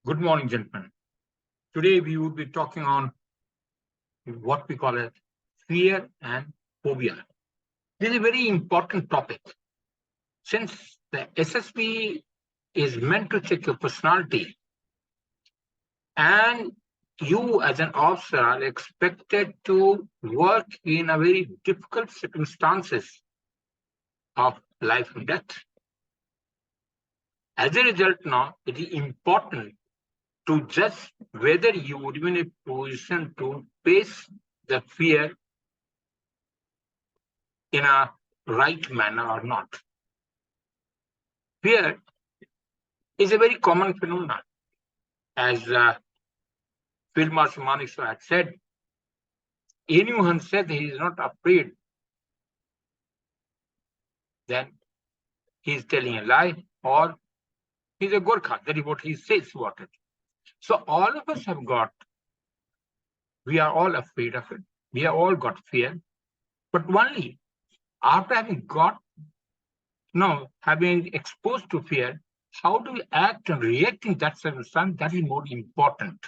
Good morning, gentlemen. Today we will be talking on what we call a fear and phobia. This is a very important topic. Since the SSB is meant to check your personality, and you as an officer are expected to work in a very difficult circumstances of life and death. As a result, now it is important to judge whether you would be in a position to face the fear in a right manner or not. Fear is a very common phenomenon. As Field Marshal Manekshaw had said, anyone said he is not afraid, then he is telling a lie or he's a Gorkha. That is what he says about it. So all of us have got, we are all afraid of it. We have all got fear. But only after having having exposed to fear, how do we act and react in that circumstance? That is more important.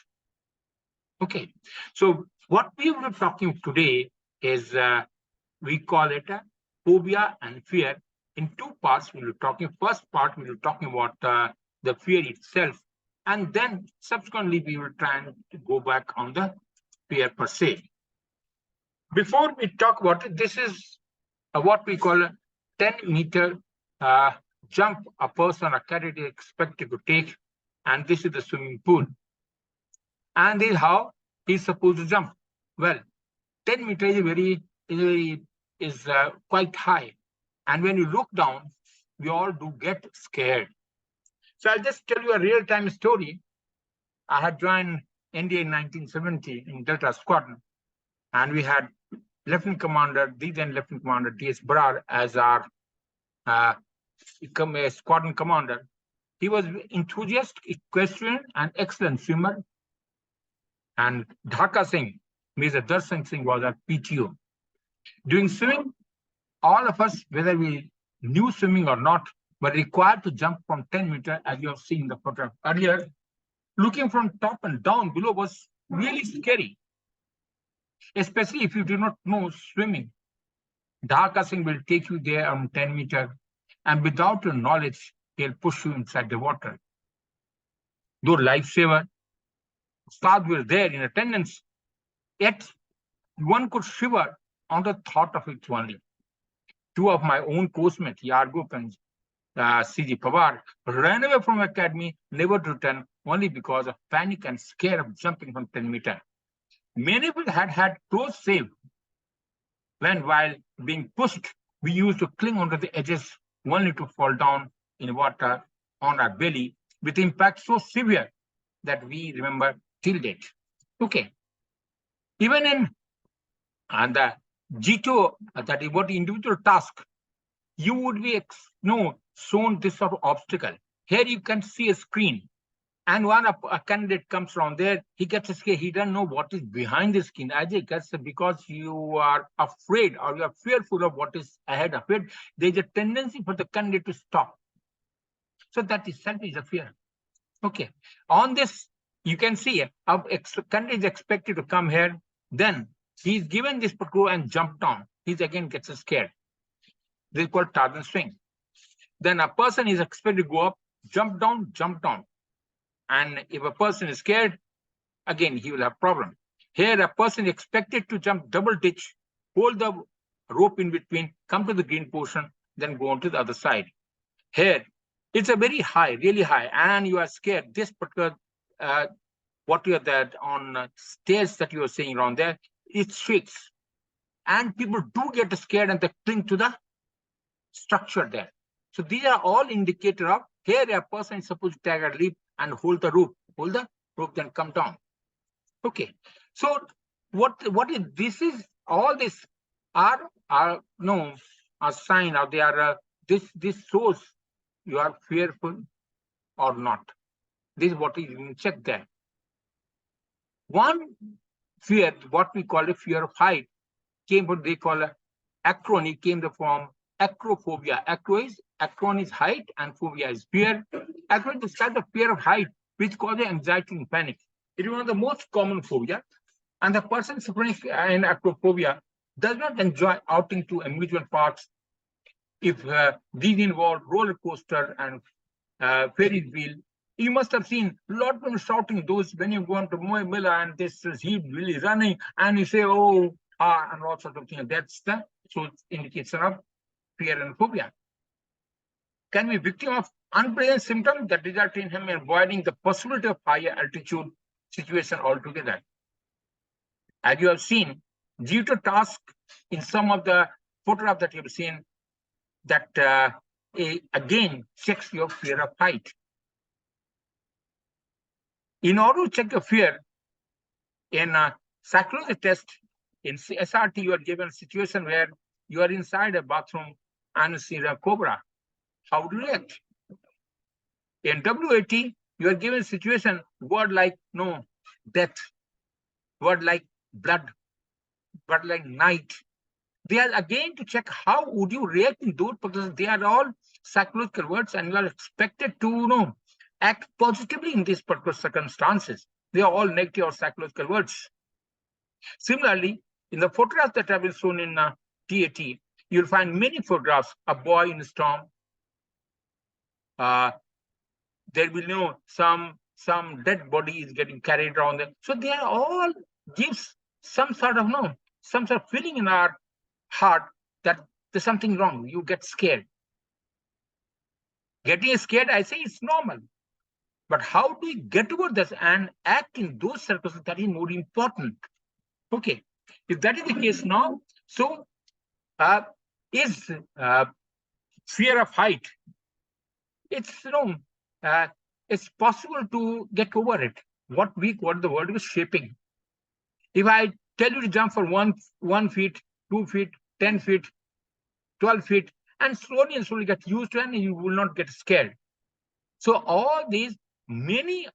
Okay, so what we were talking today is we call it a phobia and fear. In two parts, we were talking. First part, we were talking about the fear itself, and then subsequently we will try and go back on the fear per se. Before we talk about it, this is what we call a 10-meter jump a person, a cadet is expected to take, and this is the swimming pool. And this is how he's supposed to jump. Well, 10 meters is quite high. And when you look down, we all do get scared. So I'll just tell you a real-time story. I had joined India in 1970 in Delta Squadron, and we had Lieutenant Commander, the then Lieutenant Commander D.S. Brar as our squadron commander. He was enthusiastic, equestrian, and excellent swimmer. And Dhaka Singh, Major Darshan Singh, was our PTO. During swimming, all of us, whether we knew swimming or not, were required to jump from 10 meters, as you have seen in the photograph earlier. Looking from top and down below was really scary, especially if you do not know swimming. Dhaka Singh will take you there on 10 meters, and without your knowledge, he'll push you inside the water. Though lifesaver, stars were there in attendance, yet one could shiver on the thought of it only. Two of my own course-mates, Yargup and C.G. Pawar, ran away from academy, never to return, only because of panic and scare of jumping from 10 meters. Many people had close save when, while being pushed, we used to cling onto the edges only to fall down in water on our belly with impact so severe that we remember till date. Okay. Even in the G2, that is what individual task, you would be shown this sort of obstacle. Here you can see a screen, and when a candidate comes from there, he gets scared. He doesn't know what is behind the screen. As it gets, because you are afraid or you are fearful of what is ahead of it, there's a tendency for the candidate to stop. So that itself is a fear. Okay. On this, you can see a candidate is expected to come here. Then he's given this parkour and jump down. He again gets scared. This is called Tarzan swing. Then a person is expected to go up, jump down, jump down. And if a person is scared, again, he will have problem. Here, a person is expected to jump double ditch, hold the rope in between, come to the green portion, then go on to the other side. Here, it's a very high, really high, and you are scared. This particular, what you are that on stairs that you are seeing around there, it shakes. And people do get scared and they cling to the structure there. So these are all indicator of here a person is supposed to take a leap and hold the rope, then come down. Okay. So what is this? Is all this are no a sign, or they are this shows you are fearful or not. This is what you can check there. One fear, what we call a fear of height, came what they call a acronym, came from acrophobia. Acron is height and phobia is fear. Acron describes the fear of height, which causes anxiety and panic. It is one of the most common phobia, and the person suffering in acrophobia does not enjoy outing to amusement parks if these involve roller coaster and Ferris wheel. You must have seen a lot of them shouting those when you go on to Moy and this is he really running and you say, oh, and all sorts of things. That's the so indication of fear and phobia. Can be victim of unpleasant symptoms that result in him avoiding the possibility of higher altitude situation altogether. As you have seen, due to task in some of the photographs that you've seen, that again checks your fear of height. In order to check your fear, in a psychology test, in SRT, you are given a situation where you are inside a bathroom and you see a cobra. How would you react? In WAT, you are given a situation, word like no, death, word like blood, word like night. They are again to check how would you react in those, because they are all psychological words and you are expected to act positively in these particular circumstances. They are all negative or psychological words. Similarly, in the photographs that have been shown in TAT, you'll find many photographs, a boy in a storm. There will be some dead body is getting carried around them. So they are all gives some sort of feeling in our heart that there's something wrong. You get scared. Getting scared, I say it's normal. But how do we get over this and act in those circumstances? That is more important. Okay, if that is the case now, so is fear of height? It's it's possible to get over it. What the world is shaping. If I tell you to jump for 1 feet, 2 feet, 10 feet, 12 feet, and slowly get used to it, and you will not get scared. So all these, many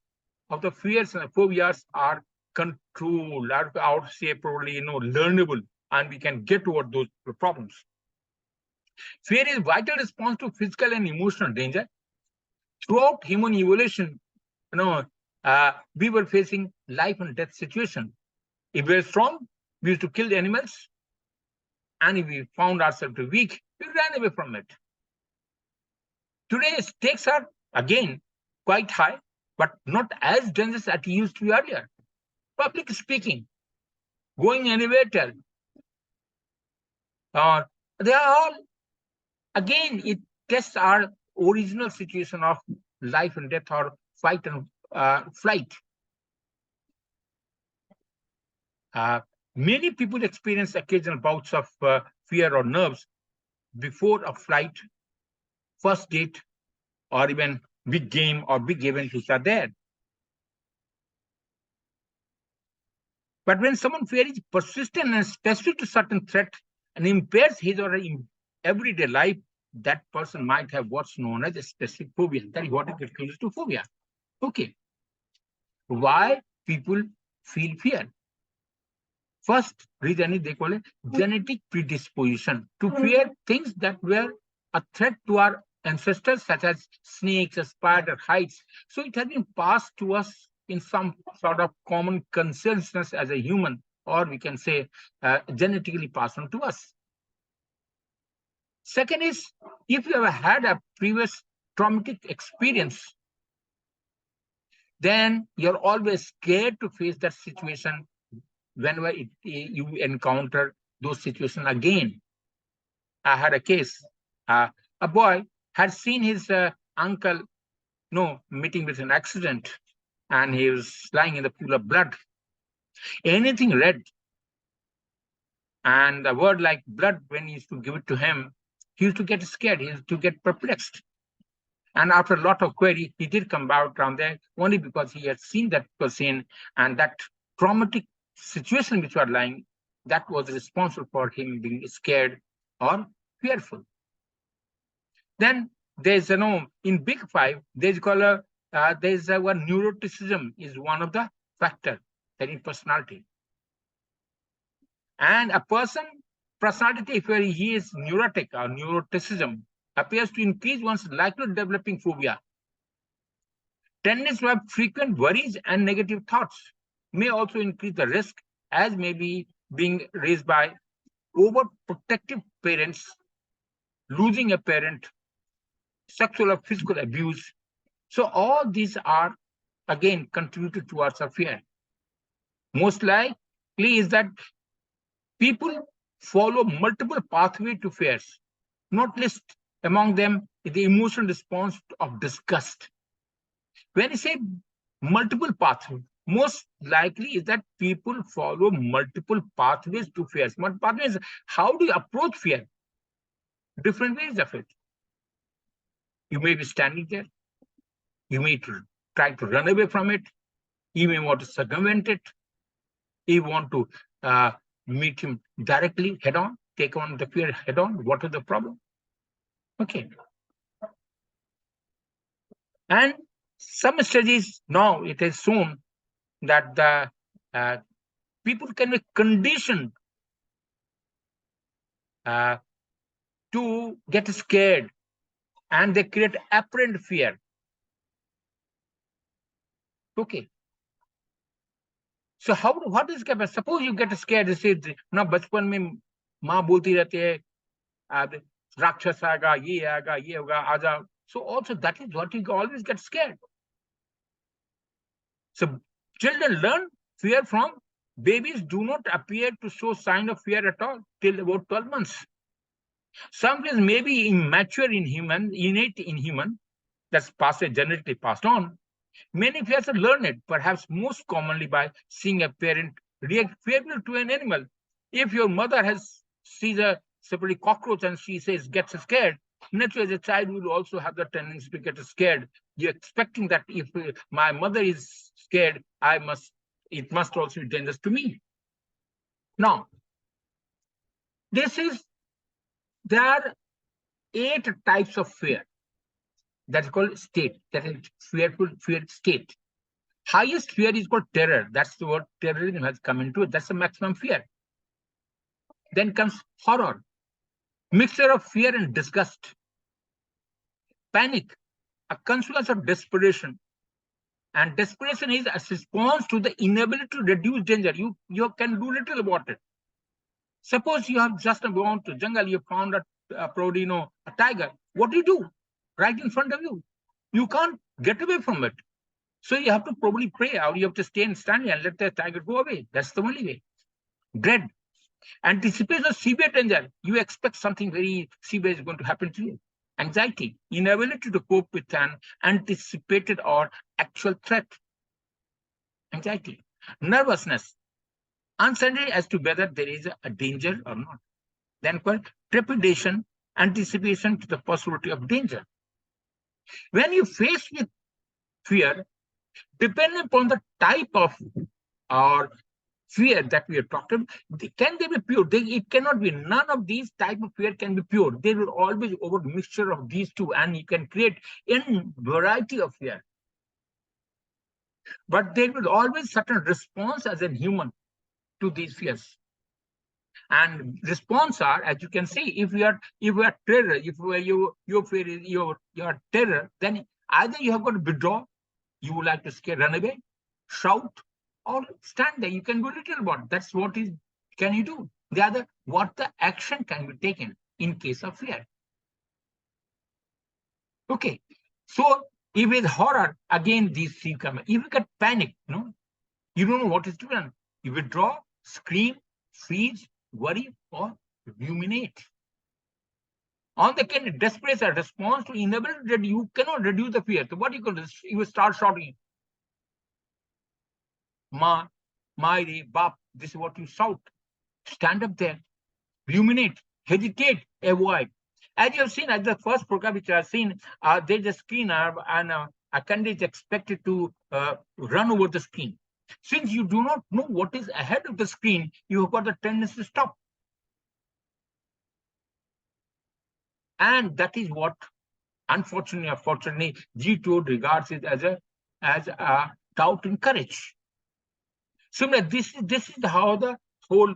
of the fears and phobias are controlled, I would say probably learnable, and we can get over those problems. Fear is vital response to physical and emotional danger. Throughout human evolution, we were facing life and death situation. If we were strong, we used to kill the animals, and if we found ourselves weak, we ran away from it. Today, stakes are again quite high, but not as dangerous as it used to be earlier. Public speaking, going anywhere, they are all, again, it tests our original situation of life and death or fight and flight. Many people experience occasional bouts of fear or nerves before a flight, first date, or even big game or big event which are there. But when someone fear is persistent and specific to certain threat and impairs his or her everyday life, that person might have what's known as a specific phobia. That is what is close to phobia. Okay. Why people feel fear? First reason is they call it genetic predisposition to fear things that were a threat to our ancestors, such as snakes, spider, heights. So it has been passed to us in some sort of common consciousness as a human, or we can say genetically passed on to us. Second is, if you have had a previous traumatic experience, then you're always scared to face that situation whenever you encounter those situations again. I had a case. A boy had seen his uncle meeting with an accident, and he was lying in the pool of blood. Anything red, and a word like blood, when he used to give it to him, he used to get scared, he used to get perplexed. And after a lot of query, he did come back around there only because he had seen that person, and that traumatic situation which were lying, that was responsible for him being scared or fearful. Then there's in Big Five, there's one neuroticism is one of the factor that in personality. And a personality, if he is neurotic or neuroticism, appears to increase one's likelihood of developing phobia. Tendency to have frequent worries and negative thoughts may also increase the risk, as may be being raised by overprotective parents, losing a parent, sexual or physical abuse. So all these are again contributed towards our fear. Most likely is that people follow multiple pathways to fears, not least among them is the emotional response of disgust. When you say multiple pathways, most likely is that people follow multiple pathways to fears. What pathways? How do you approach fear? Different ways of it. You may be standing there. You may try to run away from it. You may want to circumvent it. You want to meet him directly, head on, take on the fear head on. What is the problem? Okay. And some studies now it has shown that the people can be conditioned to get scared, and they create apparent fear. Okay. So what is capable? Suppose you get scared. You say, "Na bachpan mein माँ बोलती रहती है राक्षस आएगा, ये होगा, आजा." So also that is what you always get scared. So children learn fear from babies do not appear to show sign of fear at all till about 12 months. Some fears may be immature in human, innate in human, that's genetically passed on. Many fears are learned, perhaps most commonly by seeing a parent react fearfully to an animal. If your mother sees a separately cockroach and she gets scared, naturally as a child will also have the tendency to get scared. You're expecting that if my mother is scared, it must also be dangerous to me. Now, there are 8 types of fear. That's called state. That is fear state. Highest fear is called terror. That's the word terrorism has come into it. That's the maximum fear. Then comes horror, mixture of fear and disgust. Panic, a consequence of desperation. And desperation is a response to the inability to reduce danger. You can do little about it. Suppose you have just gone to jungle, you found a tiger. What do? Right in front of you. You can't get away from it. So you have to probably pray, or you have to stay and stand and let the tiger go away. That's the only way. Dread, anticipation of severe danger. You expect something very severe is going to happen to you. Anxiety, inability to cope with an anticipated or actual threat. Anxiety. Nervousness, uncertainty as to whether there is a danger or not. Then called trepidation, anticipation to the possibility of danger. When you face with fear, depending upon the type of or fear that we are talking, can they be pure? It cannot be. None of these type of fear can be pure. There will always be over mixture of these two, and you can create a variety of fear. But there will always certain response as a human to these fears. And response are, as you can see, if you are terror, if your fear is your terror, then either you have got to withdraw, you would like to run away, shout, or stand there. You can go little about. That's what can you do? The other, what the action can be taken in case of fear. Okay, so if with horror, again these three come. If you get panic, you don't know what is to be done. You withdraw, scream, freeze, worry, or ruminate. On the kind desperate response to inability that you cannot reduce the fear. So what you can do? You will start shouting. Ma, Mairi, Bap, this is what you shout. Stand up there, ruminate, hesitate, avoid. As you have seen at the first program which I have seen, there's a screen and a candidate is expected to run over the screen. Since you do not know what is ahead of the screen, you have got the tendency to stop. And that is what, unfortunately or fortunately, G2 regards it as a doubt in courage. Similarly, this is how the whole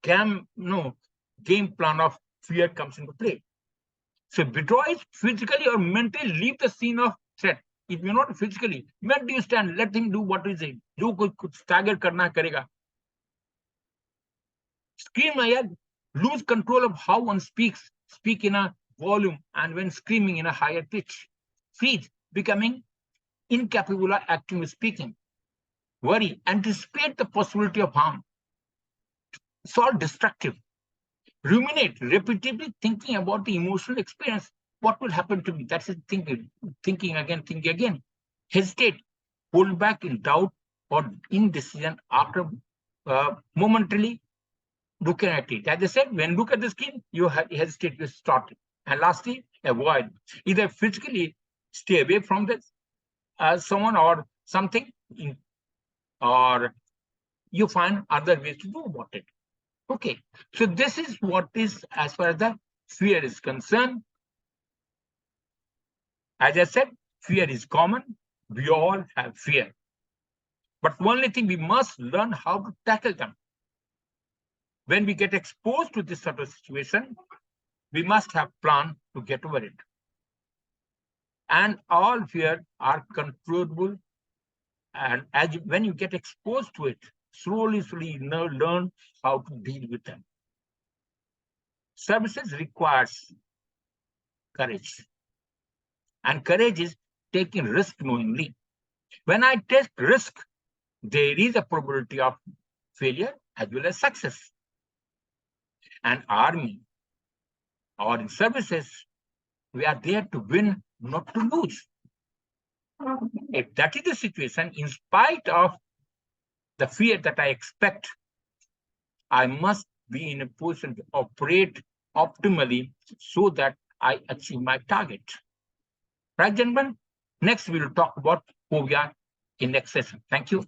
game plan of fear comes into play. So withdraw is physically or mentally leave the scene of threat. It may not physically. Where do you stand? Let him do what is it. जो कुछ stagger करना करेगा. Scream यार, lose control of how one speaks. Speak in a volume and when screaming in a higher pitch. Freeze, becoming incapable of acting or speaking. Worry, anticipate the possibility of harm. It's all destructive. Ruminate, repeatedly thinking about the emotional experience. What will happen to me? That's it, thinking again. Hesitate, hold back in doubt or indecision after momentarily looking at it. As I said, when look at the skin, you hesitate, you start it. And lastly, avoid. Either physically stay away from this someone or something, or you find other ways to do about it. Okay, so this is what is as far as the fear is concerned. As I said, fear is common. We all have fear. But one only thing, we must learn how to tackle them. When we get exposed to this sort of situation, we must have a plan to get over it. And all fear are controllable. And when you get exposed to it, slowly you learn how to deal with them. Services requires courage. And courage is taking risk knowingly. When I take risk, there is a probability of failure as well as success. And army or in services, we are there to win, not to lose. If that is the situation, in spite of the fear that I expect, I must be in a position to operate optimally so that I achieve my target. Right, gentlemen? Next, we will talk about phobia in next session. Thank you.